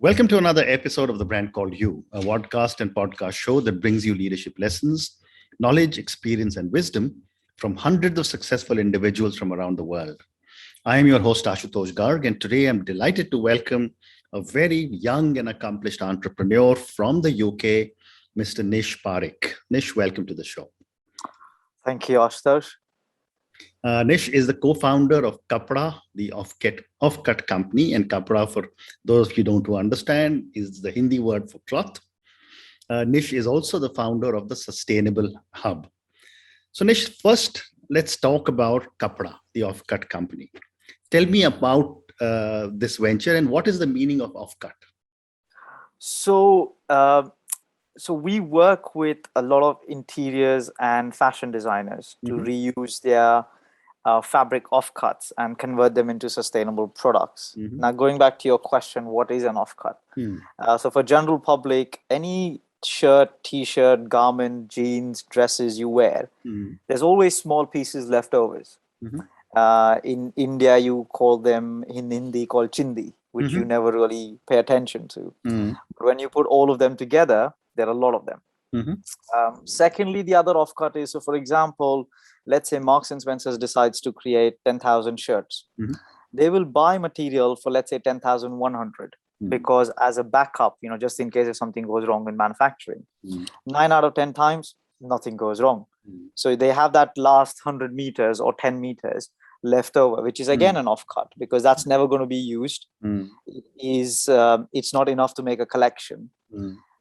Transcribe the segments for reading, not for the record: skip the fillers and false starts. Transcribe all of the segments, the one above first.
Welcome to another episode of The Brand Called You, a podcast and podcast show that brings you leadership lessons, knowledge, experience, and wisdom from hundreds of successful individuals from around the world. I am your host, Ashutosh Garg, and today I'm delighted to welcome a very young and accomplished entrepreneur from the UK, Mr. Nish Parekh. Nish, welcome to the show. Thank you, Ashutosh. Nish is the co-founder of Kapdaa, the Offcut Company, and Kapdaa, for those of you who don't understand, is the Hindi word for cloth. Nish is also the founder of the Sustainable Hub. So Nish, first, let's talk about Kapdaa, the Offcut Company. Tell me about this venture and what is the meaning of Offcut? So we work with a lot of interiors and fashion designers to reuse their fabric offcuts and convert them into sustainable products. Now, going back to your question, what is an offcut? So for general public, any shirt, t-shirt, garment, jeans, dresses you wear, there's always small pieces leftovers. In India, you call them in Hindi called chindi, which you never really pay attention to. But when you put all of them together, there are a lot of them. Secondly, the other offcut is, so for example, let's say Marks and Spencer's decides to create 10,000 shirts. They will buy material for, let's say, 10,100 because as a backup, just in case if something goes wrong in manufacturing, 9 out of 10 times, nothing goes wrong. So they have that last 100 meters or 10 meters left over, which is again an offcut because that's never going to be used. It's not enough to make a collection.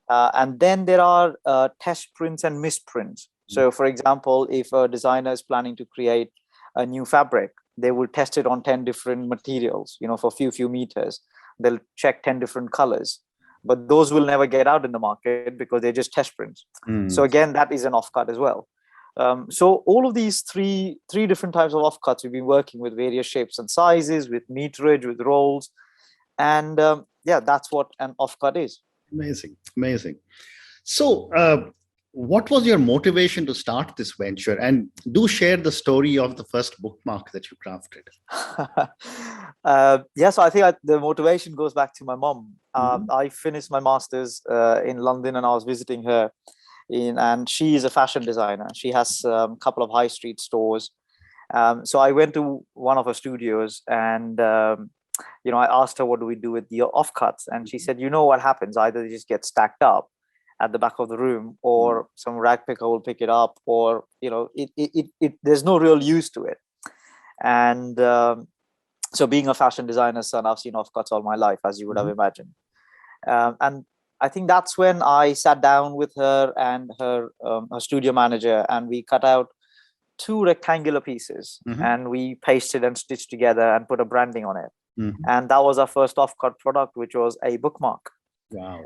And then there are test prints and misprints. So, for example, if a designer is planning to create a new fabric, they will test it on 10 different materials, for a few meters. They'll check 10 different colors, but those will never get out in the market because they're just test prints. So again, that is an offcut as well. So all of these three different types of offcuts, we've been working with various shapes and sizes, with meterage, with rolls. And that's what an offcut is. Amazing. So what was your motivation to start this venture? And do share the story of the first bookmark that you crafted. So I think the motivation goes back to my mom. I finished my master's in London and I was visiting her. And she is a fashion designer. She has a couple of high street stores. So I went to one of her studios and I asked her, what do we do with the offcuts? And she said, what happens? Either they just get stacked up at the back of the room or some rag picker will pick it up or, there's no real use to it. And so being a fashion designer's son, I've seen offcuts all my life, as you would have imagined. And I think that's when I sat down with her and her studio manager, and we cut out 2 rectangular pieces and we pasted and stitched together and put a branding on it. And that was our first offcut product, which was a bookmark. Wow.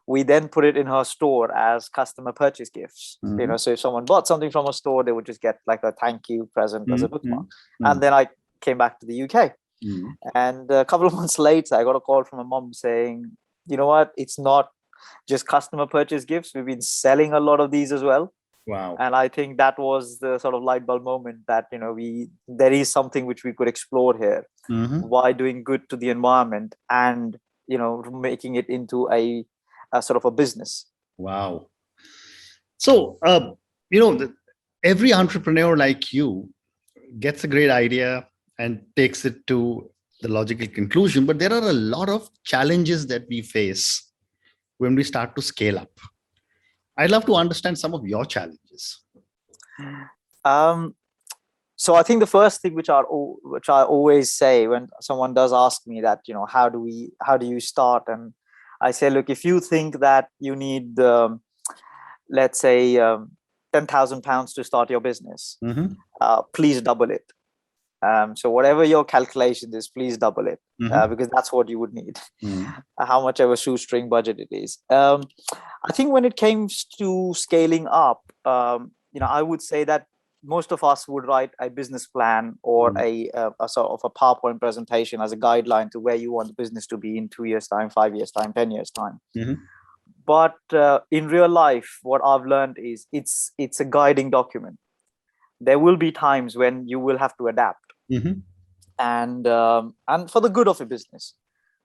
We then put it in her store as customer purchase gifts. So if someone bought something from a store, they would just get like a thank you present as a bookmark. And then I came back to the UK. And a couple of months later, I got a call from my mom saying, you know what, it's not just customer purchase gifts. We've been selling a lot of these as well. Wow. And I think that was the sort of light bulb moment that, there is something which we could explore here. Why doing good to the environment and, making it into a sort of a business. Wow. So, every entrepreneur like you gets a great idea and takes it to the logical conclusion, but there are a lot of challenges that we face when we start to scale up. I'd love to understand some of your challenges. So I think the first thing which I always say when someone does ask me that, how do you start? And I say, look, if you think that you need, let's say, £10,000 to start your business, please double it. So whatever your calculation is, please double it because that's what you would need, how much of a shoestring budget it is. I think when it comes to scaling up, I would say that most of us would write a business plan or a sort of a PowerPoint presentation as a guideline to where you want the business to be in 2 years' time, 5 years' time, 10 years' time. But in real life, what I've learned is it's a guiding document. There will be times when you will have to adapt. And for the good of a business.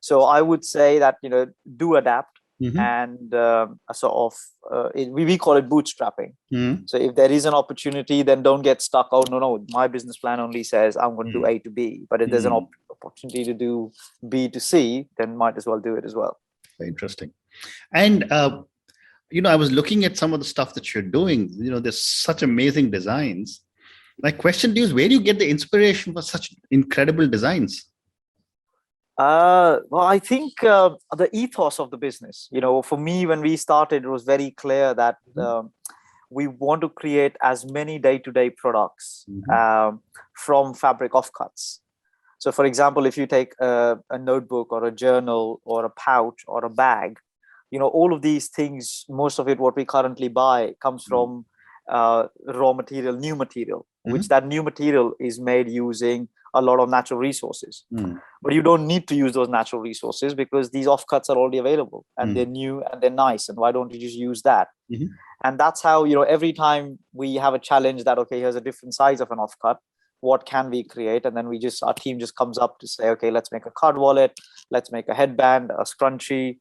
So I would say that, do adapt, Mm-hmm. and we call it bootstrapping. Mm-hmm. So if there is an opportunity, then don't get stuck. Oh, no, my business plan only says I'm going to do A to B. But if there's an opportunity to do B to C, then might as well do it as well. Very interesting. And, I was looking at some of the stuff that you're doing. There's such amazing designs. My question to you is, where do you get the inspiration for such incredible designs? Well, I think the ethos of the business, for me, when we started, it was very clear that we want to create as many day-to-day products from fabric offcuts. So, for example, if you take a notebook or a journal or a pouch or a bag, all of these things, most of it, what we currently buy comes from raw material, new material, which that new material is made using a lot of natural resources. But you don't need to use those natural resources because these offcuts are already available and they're new and they're nice. And why don't you just use that? And that's how, every time we have a challenge that, okay, here's a different size of an offcut, what can we create? And then our team just comes up to say, okay, let's make a card wallet, let's make a headband, a scrunchie.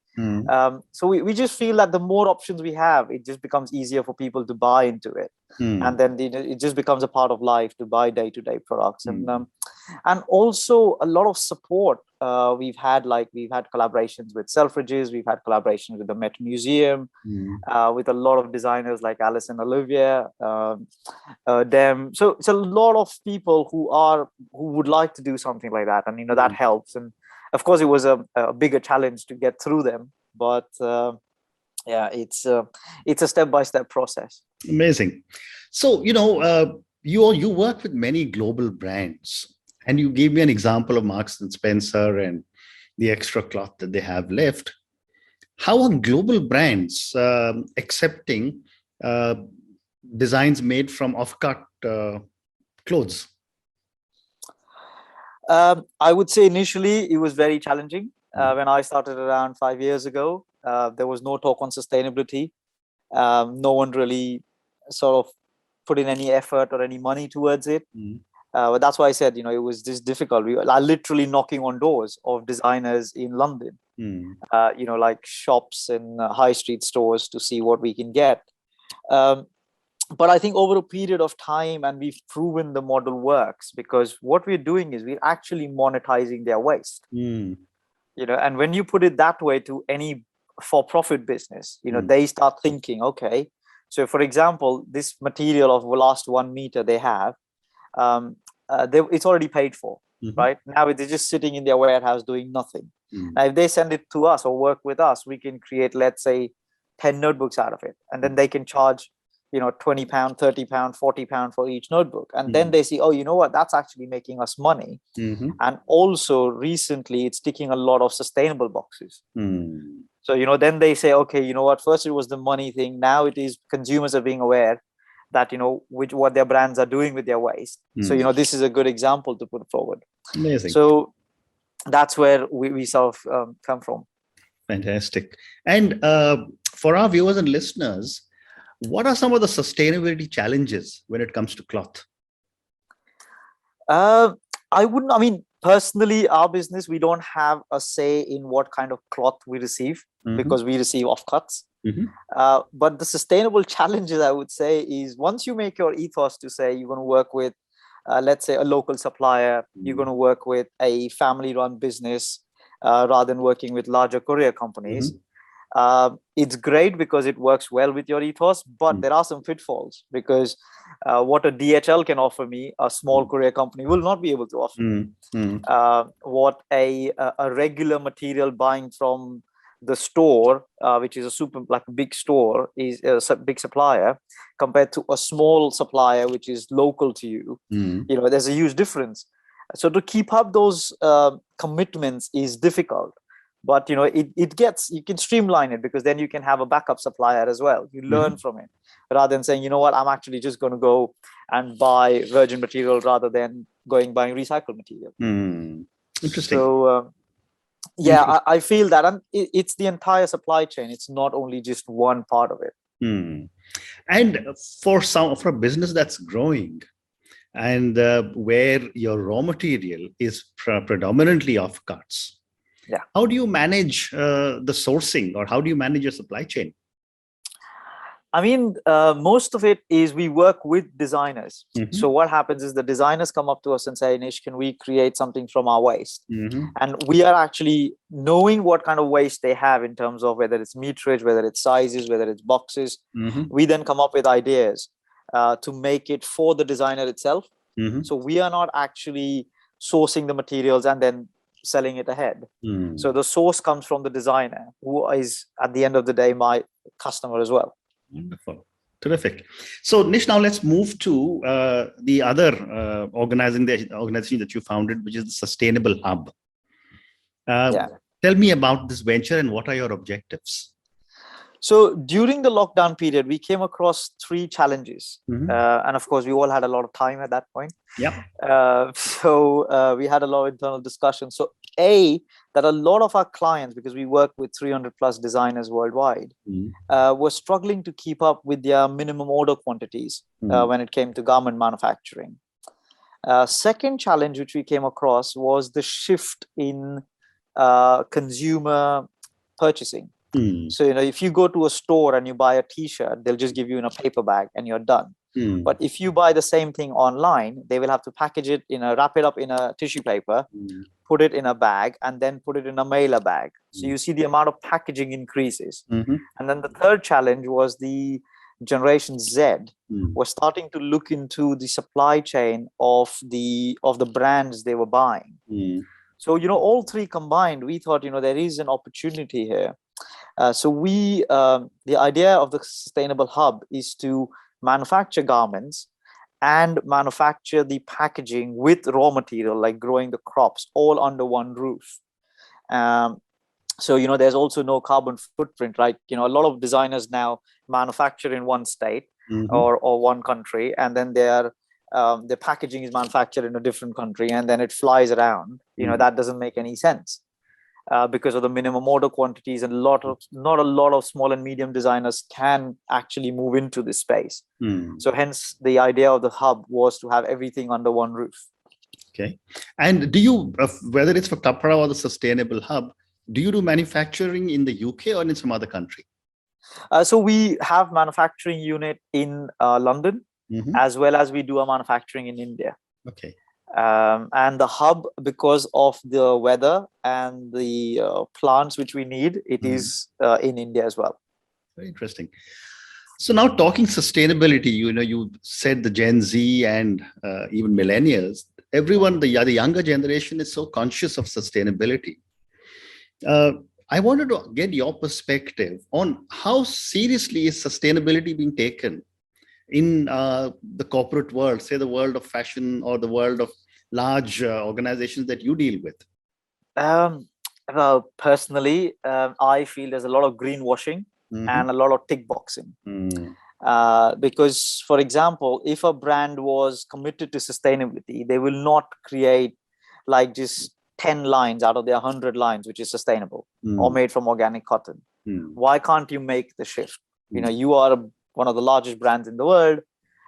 So we just feel that the more options we have, it just becomes easier for people to buy into it. And then it just becomes a part of life to buy day-to-day products. And also a lot of support. We've had collaborations with Selfridges, we've had collaborations with the Met Museum, with a lot of designers like Alice and Olivia, Dem. So it's a lot of people who would like to do something like that, and that helps. And of course, it was a bigger challenge to get through them, but it's a step-by-step process. Amazing. So you work with many global brands. And you gave me an example of Marks and Spencer and the extra cloth that they have left. How are global brands accepting designs made from offcut clothes? I would say initially it was very challenging. When I started around 5 years ago, there was no talk on sustainability. No one really sort of put in any effort or any money towards it. But that's why I said, it was just difficult. We are literally knocking on doors of designers in London, like shops and high street stores to see what we can get. But I think over a period of time, and we've proven the model works, because what we're doing is we're actually monetizing their waste. And when you put it that way to any for-profit business, they start thinking, okay, so for example, this material of the last 1 meter they have, it's already paid for, right? Now it's just sitting in their warehouse doing nothing. Now, if they send it to us or work with us, we can create, let's say, 10 notebooks out of it, and then they can charge, £20, £30, £40 for each notebook, and then they see, oh, you know what? That's actually making us money, and also recently it's ticking a lot of sustainable boxes. So then they say, okay, you know what? First it was the money thing. Now it is consumers are being aware that what their brands are doing with their waste. So this is a good example to put forward. Amazing. So that's where we sort of come from. Fantastic. And for our viewers and listeners, what are some of the sustainability challenges when it comes to cloth? Personally, our business, we don't have a say in what kind of cloth we receive, because we receive offcuts. But the sustainable challenges, I would say, is once you make your ethos to say you're going to work with, let's say, a local supplier, you're going to work with a family-run business rather than working with larger courier companies. It's great because it works well with your ethos, but there are some pitfalls, because what a DHL can offer me, a small courier company will not be able to offer me. What a regular material buying from the store, which is a big store, is a big supplier, compared to a small supplier which is local to you. There's a huge difference. So to keep up those commitments is difficult, but you can streamline it, because then you can have a backup supplier as well. You learn from it, rather than saying, you know what, I'm actually just going to go and buy virgin material rather than buying recycled material. Interesting. So I feel that, and it's the entire supply chain. It's not only just one part of it. And for a business that's growing, and where your raw material is predominantly offcuts, Yeah. How do you manage the sourcing, or how do you manage your supply chain? I mean, most of it is we work with designers. Mm-hmm. So what happens is the designers come up to us and say, Nish, can we create something from our waste? Mm-hmm. And we are actually knowing what kind of waste they have in terms of whether it's meterage, whether it's sizes, whether it's boxes. Mm-hmm. We then come up with ideas to make it for the designer itself. Mm-hmm. So we are not actually sourcing the materials and then selling it ahead. Mm. So the source comes from the designer, who is at the end of the day my customer as well. Wonderful. Terrific. So Nish, now let's move to the other organization that you founded, which is the Sustainable Hub. Tell me about this venture and what are your objectives? So during the lockdown period, we came across 3 challenges. Mm-hmm. And of course, we all had a lot of time at that point. Yeah. So we had a lot of internal discussion. So that a lot of our clients, because we work with 300 plus designers worldwide, were struggling to keep up with their minimum order quantities when it came to garment manufacturing. Second challenge which we came across was the shift in consumer purchasing. So, if you go to a store and you buy a t-shirt, they'll just give you in a paper bag and you're done. But if you buy the same thing online, they will have to package it wrap it up in a tissue paper, put it in a bag, and then put it in a mailer bag. So you see the amount of packaging increases. And then the third challenge was the Generation Z was starting to look into the supply chain of the brands they were buying. So, all 3 combined, we thought, there is an opportunity here. So the idea of the Sustainable Hub is to manufacture garments and manufacture the packaging with raw material, like growing the crops, all under one roof. So, there's also no carbon footprint, right? A lot of designers now manufacture in one state or one country, and then their packaging is manufactured in a different country, and then it flies around. That doesn't make any sense. Because of the minimum order quantities, and not a lot of small and medium designers can actually move into this space. So hence the idea of the hub was to have everything under one roof. Okay. And do you, whether it's for Kapdaa or the Sustainable Hub, do you do manufacturing in the UK or in some other country? So we have manufacturing unit in London, as well as we do a manufacturing in India. Okay. And the hub, because of the weather and the plants which we need, it is in India as well. Very interesting. So now talking sustainability, you said the Gen Z and even millennials, everyone, the younger generation is so conscious of sustainability. I wanted to get your perspective on how seriously is sustainability being taken in the corporate world, say the world of fashion or the world of large organizations that you deal with? Well, personally, I feel there's a lot of greenwashing and a lot of tick boxing. Because, for example, if a brand was committed to sustainability, they will not create like just 10 lines out of their 100 lines, which is sustainable or made from organic cotton. Why can't you make the shift? You are one of the largest brands in the world.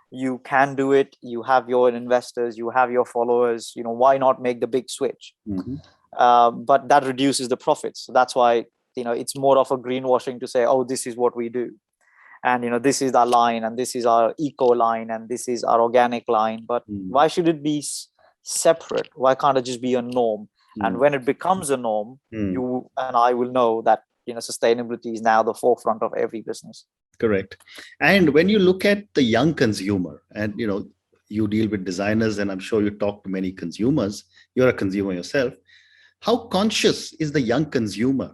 You can do it. You have your investors, you have your followers. Why not make the big switch? But that reduces the profits. So that's why, it's more of a greenwashing to say, oh, this is what we do. And, this is our line, and this is our eco line, and this is our organic line. But why should it be separate? Why can't it just be a norm? And when it becomes a norm, you and I will know that, sustainability is now the forefront of every business. Correct. And when you look at the young consumer, and you deal with designers, and I'm sure you talk to many consumers, you're a consumer yourself. How conscious is the young consumer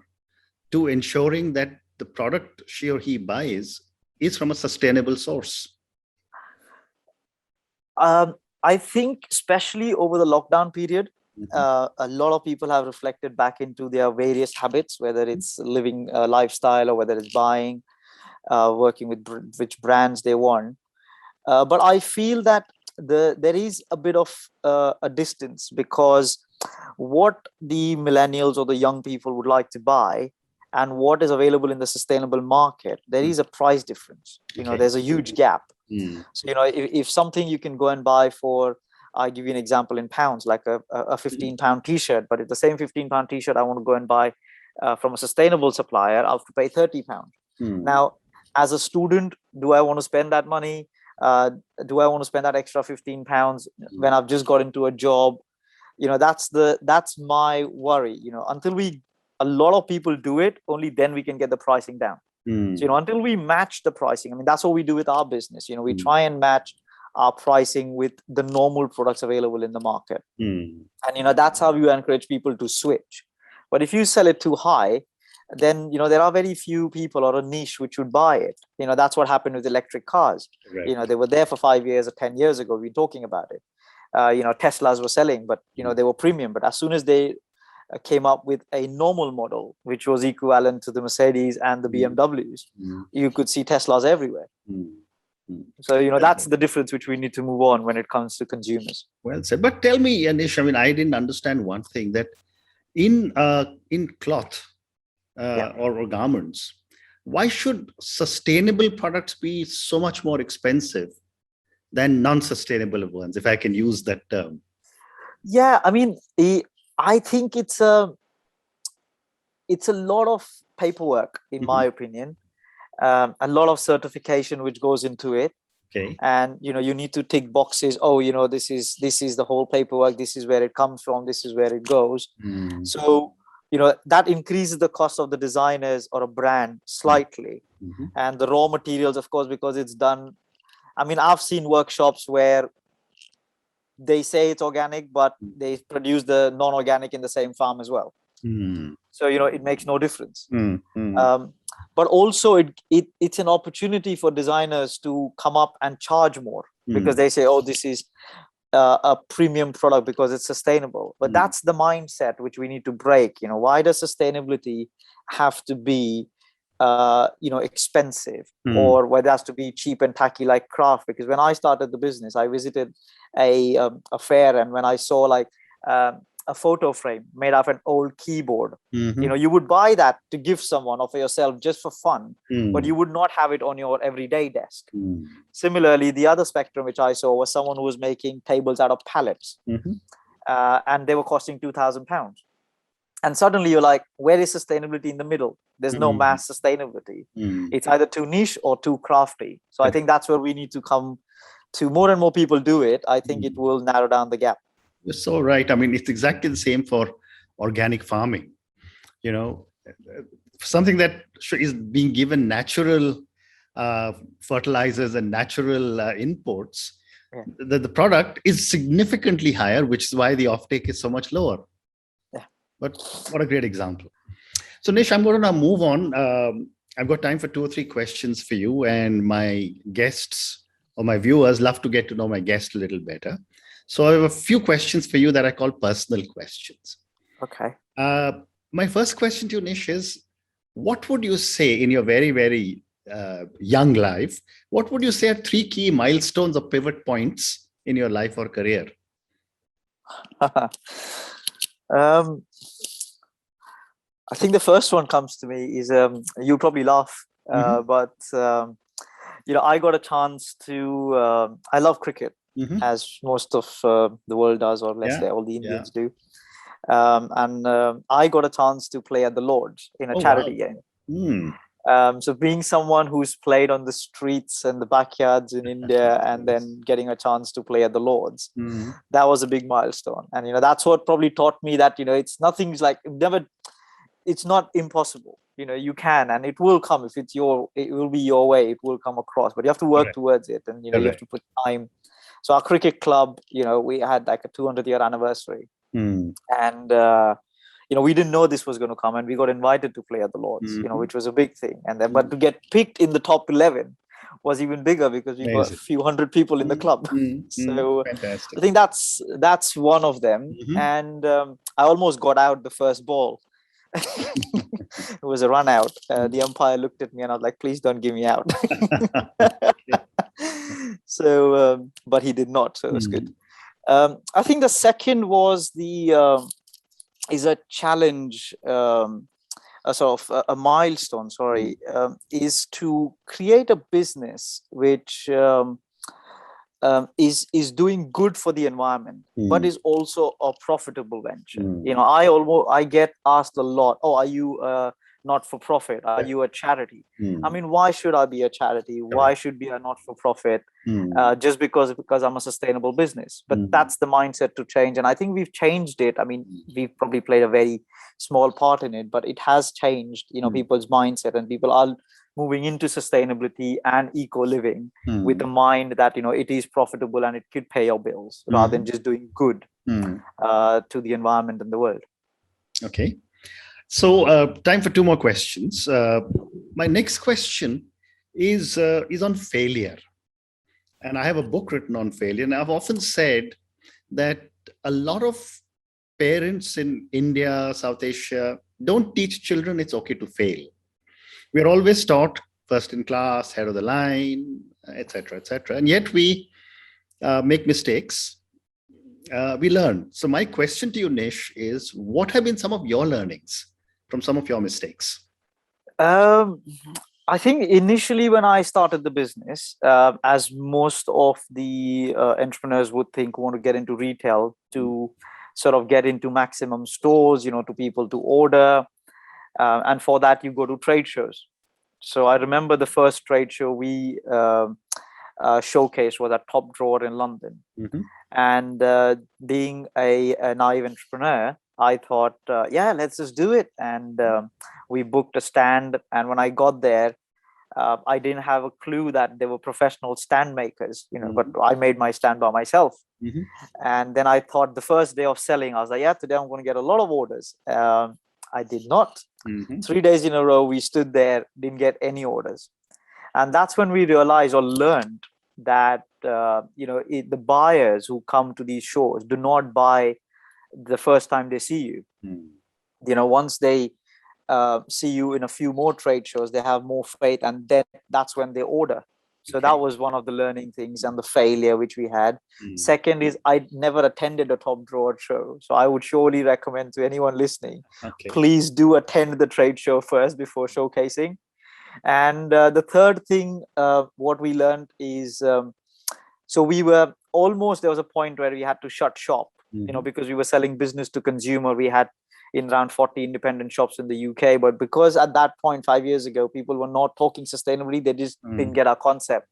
to ensuring that the product she or he buys is from a sustainable source? I think especially over the lockdown period, a lot of people have reflected back into their various habits, whether it's living a lifestyle or whether it's buying, working with which brands they want. But I feel that there is a bit of a distance, because what the millennials or the young people would like to buy and what is available in the sustainable market, there is a price difference. There's a huge gap. So, if something you can go and buy for I give you an example in pounds, like a 15-pound t-shirt. But if the same 15-pound t-shirt I want to go and buy from a sustainable supplier, I have to pay 30 pounds. Now, as a student, do I want to spend that money? Do I want to spend that extra 15 pounds when I've just got into a job? That's my worry. Until a lot of people do it, only then we can get the pricing down. So, until we match the pricing, I mean, that's what we do with our business. We try and match our pricing with the normal products available in the market. And, that's how you encourage people to switch. But if you sell it too high, then, there are very few people or a niche which would buy it. That's what happened with electric cars. Right. They were there for 5 years or 10 years ago. We were talking about it. Teslas were selling, but, they were premium. But as soon as they came up with a normal model, which was equivalent to the Mercedes and the BMWs, you could see Teslas everywhere. So, that's the difference which we need to move on when it comes to consumers. Well said. But tell me, Nish, I mean, I didn't understand one thing, that in cloth or garments, why should sustainable products be so much more expensive than non-sustainable ones, if I can use that term? Yeah, I mean, I think it's a lot of paperwork, in my opinion. A lot of certification which goes into it. Okay. And you need to tick boxes. Oh, this is the whole paperwork. This is where it comes from. This is where it goes. So that increases the cost of the designers or a brand slightly. And the raw materials, of course, because it's done. I mean, I've seen workshops where they say it's organic, but they produce the non-organic in the same farm as well. So it makes no difference. But also it's an opportunity for designers to come up and charge more, because they say, oh, this is a premium product because it's sustainable. But that's the mindset which we need to break. Why does sustainability have to be expensive, or whether it has to be cheap and tacky like craft? Because when I started the business, I visited a fair, and when I saw like a photo frame made of an old keyboard, you would buy that to give someone or for yourself just for fun, but you would not have it on your everyday desk. Similarly, the other spectrum which I saw was someone who was making tables out of pallets, and they were costing £2,000. And suddenly you're like, where is sustainability in the middle? There's no mass sustainability. It's either too niche or too crafty. So I think that's where we need to come to. More and more people do it, I think it will narrow down the gap. You're so right. I mean, it's exactly the same for organic farming. Something that is being given natural fertilizers and natural inputs, the product is significantly higher, which is why the offtake is so much lower. But what a great example. So Nish, I'm going to now move on. I've got time for 2 or 3 questions for you, and my guests or my viewers love to get to know my guest a little better. So I have a few questions for you that I call personal questions. Okay. My first question to you, Nish, is what would you say in your very, very young life, what would you say are 3 key milestones or pivot points in your life or career? I think the first one comes to me is, you'll probably laugh, but I got a chance to, I love cricket, as most of the world does, or let's say all the Indians do. And I got a chance to play at the Lords in a charity game. So being someone who's played on the streets and the backyards in India, and then getting a chance to play at the Lords, that was a big milestone. And, that's what probably taught me that, it's nothing's like, it's not impossible. You can, and it will come. If it will be your way, it will come across, but you have to work towards it. And, you have to put time. So our cricket club, we had like a 200-year anniversary, and, we didn't know this was going to come, and we got invited to play at the Lords, which was a big thing. And then, but to get picked in the top 11 was even bigger, because we got a few hundred people in the club. So fantastic. I think that's one of them. And I almost got out the first ball. It was a run out. The umpire looked at me and I was like, please don't give me out. So, but he did not. So it was good. I think the second was is a challenge, a sort of a milestone, is to create a business which is doing good for the environment, but is also a profitable venture. I get asked a lot, oh, are you not for profit? Are you a charity? I mean, why should I be a charity? Why should be a not for profit? Just because I'm a sustainable business? But that's the mindset to change, and I think we've changed it. I mean, we've probably played a very small part in it, but it has changed, people's mindset, and people are moving into sustainability and eco living with the mind that it is profitable and it could pay your bills rather than just doing good to the environment and the world. Okay. So time for two more questions. My next question is on failure. And I have a book written on failure. And I've often said that a lot of parents in India, South Asia, don't teach children it's okay to fail. We're always taught first in class, head of the line, etc., etc. And yet we make mistakes. We learn. So my question to you, Nish, is what have been some of your learnings from some of your mistakes? I think initially when I started the business, as most of the entrepreneurs would think, want to get into retail to sort of get into maximum stores, to people to order. And for that, you go to trade shows. So I remember the first trade show we showcased was at Top Drawer in London. And being a naive entrepreneur, I thought, let's just do it. And we booked a stand. And when I got there, I didn't have a clue that they were professional stand makers, but I made my stand by myself. And then I thought the first day of selling, I was like, today I'm going to get a lot of orders. I did not. 3 days in a row, we stood there, didn't get any orders. And that's when we realized or learned that, the buyers who come to these shows do not buy the first time they see you. Once they see you in a few more trade shows, they have more faith, and then that's when they order. So that was one of the learning things and the failure which we had. Second is I never attended a Top Drawer show. So I would surely recommend to anyone listening, please do attend the trade show first before showcasing. And the third thing, what we learned is, so we were almost, there was a point where we had to shut shop, because we were selling business to consumer. We had in around 40 independent shops in the UK. But because at that point, 5 years ago, people were not talking sustainably, they just didn't get our concept.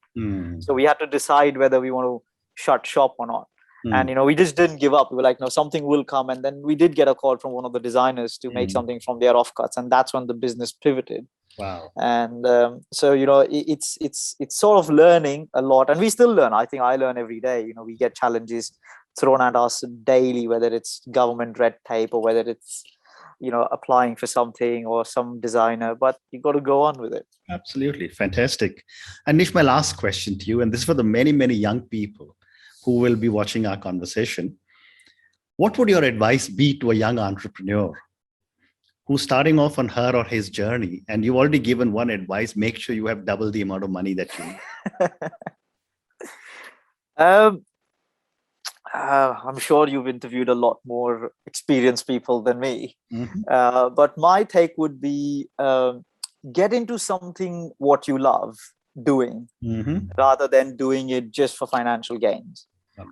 So we had to decide whether we want to shut shop or not. And, we just didn't give up. We were like, no, something will come. And then we did get a call from one of the designers to make something from their offcuts. And that's when the business pivoted. Wow. And so, it's sort of learning a lot. And we still learn. I think I learn every day. We get challenges thrown at us daily, whether it's government red tape or whether it's, applying for something or some designer, but you got to go on with it. Absolutely. Fantastic. And Nish, my last question to you, and this is for the many, many young people who will be watching our conversation. What would your advice be to a young entrepreneur who's starting off on her or his journey? And you've already given one advice: make sure you have double the amount of money that you need. I'm sure you've interviewed a lot more experienced people than me. But my take would be get into something what you love doing rather than doing it just for financial gains.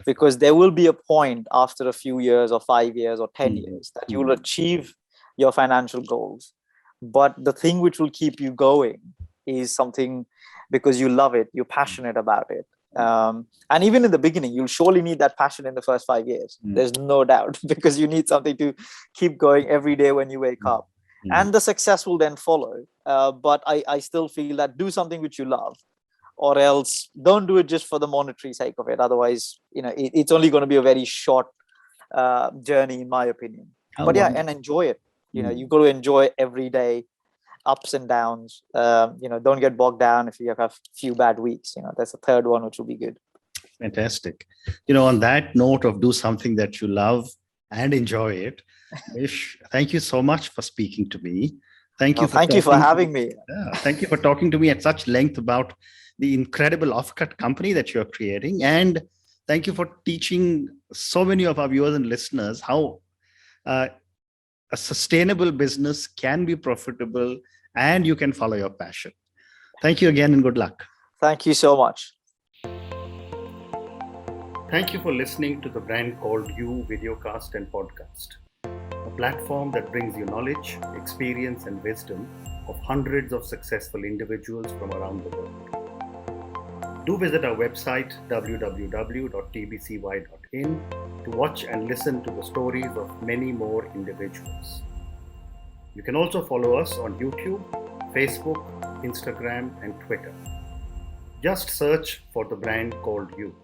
Because there will be a point after a few years or 5 years or 10 years that you will achieve your financial goals. But the thing which will keep you going is something because you love it, you're passionate about it. And even in the beginning, you'll surely need that passion in the first 5 years. There's no doubt, because you need something to keep going every day when you wake up. And the success will then follow. But I still feel that do something which you love, or else don't do it just for the monetary sake of it. Otherwise, it's only going to be a very short journey, in my opinion. But and enjoy it. You've got to enjoy every day. Ups and downs, don't get bogged down if you have a few bad weeks. That's the third one, which will be good. Fantastic. On that note of do something that you love and enjoy it, Nish, thank you so much for speaking to me. Thank you for having me. Thank you for talking to me at such length about the incredible Offcut company that you're creating. And thank you for teaching so many of our viewers and listeners how a sustainable business can be profitable and you can follow your passion. Thank you again and good luck. Thank you so much. Thank you for listening to the brand called You videocast and podcast, a platform that brings you knowledge, experience, and wisdom of hundreds of successful individuals from around the world. Do visit our website www.tbcy.in to watch and listen to the stories of many more individuals. You can also follow us on YouTube, Facebook, Instagram, and Twitter. Just search for the brand called You.